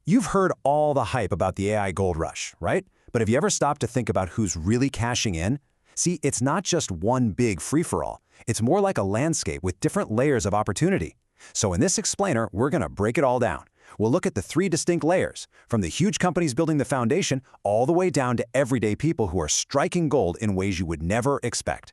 You've heard all the hype about the AI gold rush, right? But have you ever stopped to think about who's really cashing in? See, it's not just one big free-for-all. It's more like a landscape with different layers of opportunity. So in this explainer, we're going to break it all down. We'll look at the three distinct layers, from the huge companies building the foundation all the way down to everyday people who are striking gold in ways you would never expect.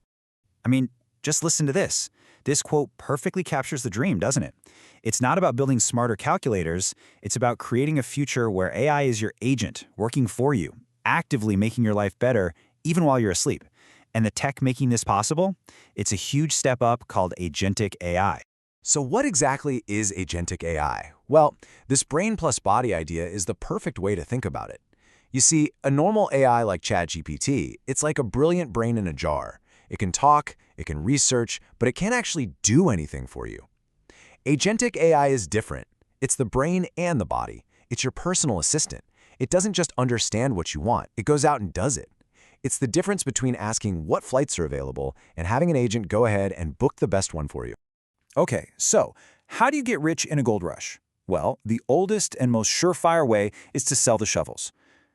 I mean, just listen to this. This quote perfectly captures the dream, doesn't it? It's not about building smarter calculators. It's about creating a future where AI is your agent, working for you, actively making your life better, even while you're asleep. And the tech making this possible? It's a huge step up called agentic AI. So what exactly is agentic AI? Well, this brain plus body idea is the perfect way to think about it. You see, a normal AI like ChatGPT, it's like a brilliant brain in a jar. It can talk, it can research, but it can't actually do anything for you. Agentic AI is different. It's the brain and the body. It's your personal assistant. It doesn't just understand what you want, it goes out and does it. It's the difference between asking what flights are available and having an agent go ahead and book the best one for you. Okay, so how do you get rich in a gold rush? Well, the oldest and most surefire way is to sell the shovels.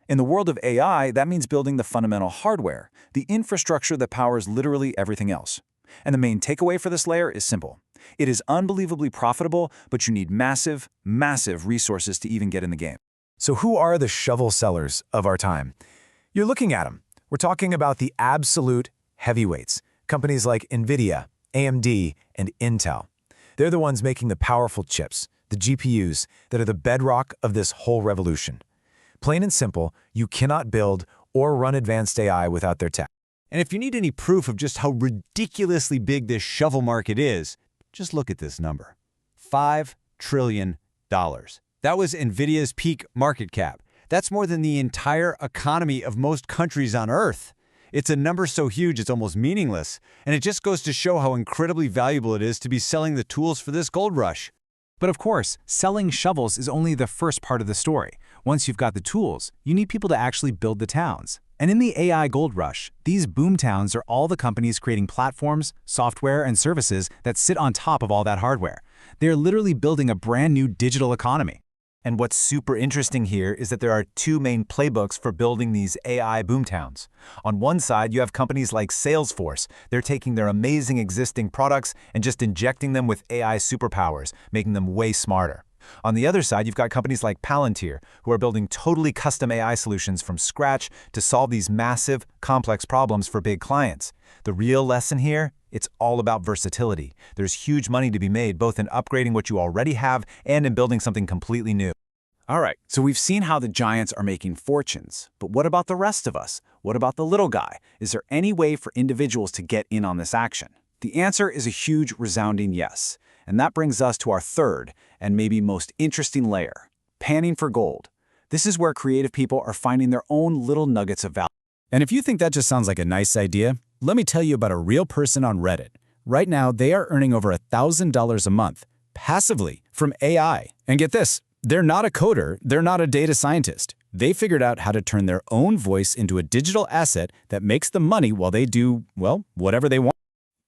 In the world of AI, that means building the fundamental hardware, the infrastructure that powers literally everything else. And the main takeaway for this layer is simple. It is unbelievably profitable, but you need massive, massive resources to even get in the game. So who are the shovel sellers of our time? You're looking at them. We're talking about the absolute heavyweights, companies like NVIDIA, AMD, and Intel. They're the ones making the powerful chips, the GPUs, that are the bedrock of this whole revolution. Plain and simple, you cannot build or run advanced AI without their tech. And if you need any proof of just how ridiculously big this shovel market is, just look at this number. $5 trillion. That was NVIDIA's peak market cap. That's more than the entire economy of most countries on Earth. It's a number so huge it's almost meaningless, and it just goes to show how incredibly valuable it is to be selling the tools for this gold rush. But of course, selling shovels is only the first part of the story. Once you've got the tools, you need people to actually build the towns. And in the AI gold rush, these boom towns are all the companies creating platforms, software, and services that sit on top of all that hardware. They're literally building a brand new digital economy. And what's super interesting here is that there are two main playbooks for building these AI boomtowns. On one side, you have companies like Salesforce. They're taking their amazing existing products and just injecting them with AI superpowers, making them way smarter. On the other side, you've got companies like Palantir, who are building totally custom AI solutions from scratch to solve these massive, complex problems for big clients. The real lesson here? It's all about versatility. There's huge money to be made both in upgrading what you already have and in building something completely new. All right, so we've seen how the giants are making fortunes. But what about the rest of us? What about the little guy? Is there any way for individuals to get in on this action? The answer is a huge, resounding yes. And that brings us to our third and maybe most interesting layer, panning for gold. This is where creative people are finding their own little nuggets of value. And if you think that just sounds like a nice idea, let me tell you about a real person on Reddit. Right now, they are earning over $1,000 a month, passively, from AI. And get this, they're not a coder, they're not a data scientist. They figured out how to turn their own voice into a digital asset that makes them money while they do, well, whatever they want.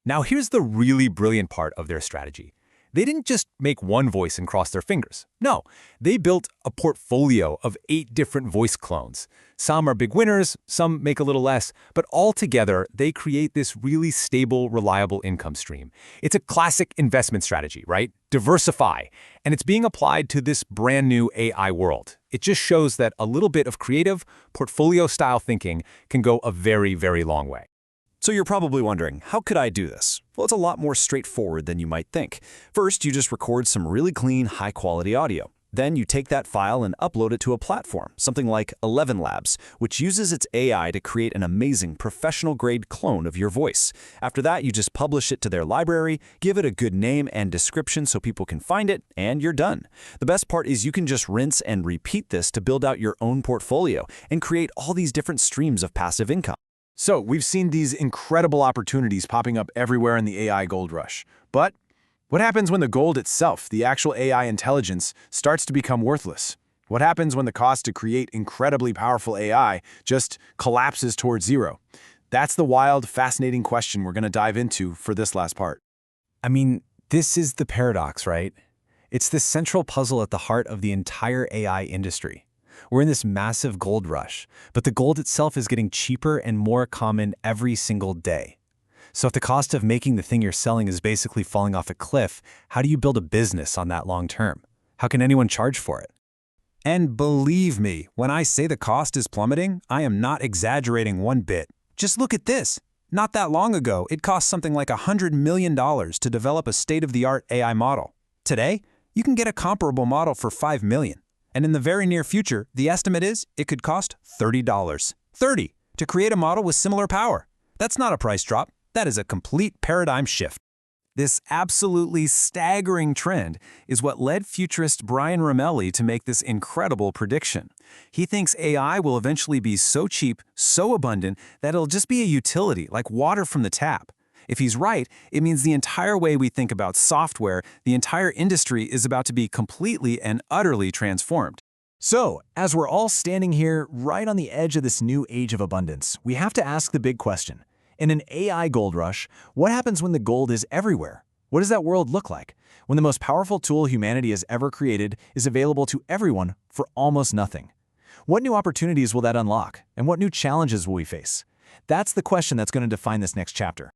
Now here's the really brilliant part of their strategy. They didn't just make one voice and cross their fingers. No, they built a portfolio of 8 different voice clones. Some are big winners, some make a little less, but all together, they create this really stable, reliable income stream. It's a classic investment strategy, right? Diversify. And it's being applied to this brand new AI world. It just shows that a little bit of creative, portfolio-style thinking can go a very, very long way. So you're probably wondering, how could I do this? Well, it's a lot more straightforward than you might think. First, you just record some really clean, high-quality audio. Then you take that file and upload it to a platform, something like 11 Labs, which uses its AI to create an amazing professional-grade clone of your voice. After that, you just publish it to their library, give it a good name and description so people can find it, and you're done. The best part is you can just rinse and repeat this to build out your own portfolio and create all these different streams of passive income. So we've seen these incredible opportunities popping up everywhere in the AI gold rush. But what happens when the gold itself, the actual AI intelligence, starts to become worthless? What happens when the cost to create incredibly powerful AI just collapses towards zero? That's the wild, fascinating question we're going to dive into for this last part. I mean, this is the paradox, right? It's this central puzzle at the heart of the entire AI industry. We're in this massive gold rush, but the gold itself is getting cheaper and more common every single day. So if the cost of making the thing you're selling is basically falling off a cliff, how do you build a business on that long term? How can anyone charge for it? And believe me, when I say the cost is plummeting, I am not exaggerating one bit. Just look at this. Not that long ago, it cost something like $100 million to develop a state-of-the-art AI model. Today, you can get a comparable model for $5 million. And in the very near future, the estimate is it could cost $30. $30 to create a model with similar power. That's not a price drop. That is a complete paradigm shift. This absolutely staggering trend is what led futurist Brian Roemmele to make this incredible prediction. He thinks AI will eventually be so cheap, so abundant, that it'll just be a utility, like water from the tap. If he's right, it means the entire way we think about software, the entire industry is about to be completely and utterly transformed. So, as we're all standing here right on the edge of this new age of abundance, we have to ask the big question. In an AI gold rush, what happens when the gold is everywhere? What does that world look like? When the most powerful tool humanity has ever created is available to everyone for almost nothing? What new opportunities will that unlock? And what new challenges will we face? That's the question that's going to define this next chapter.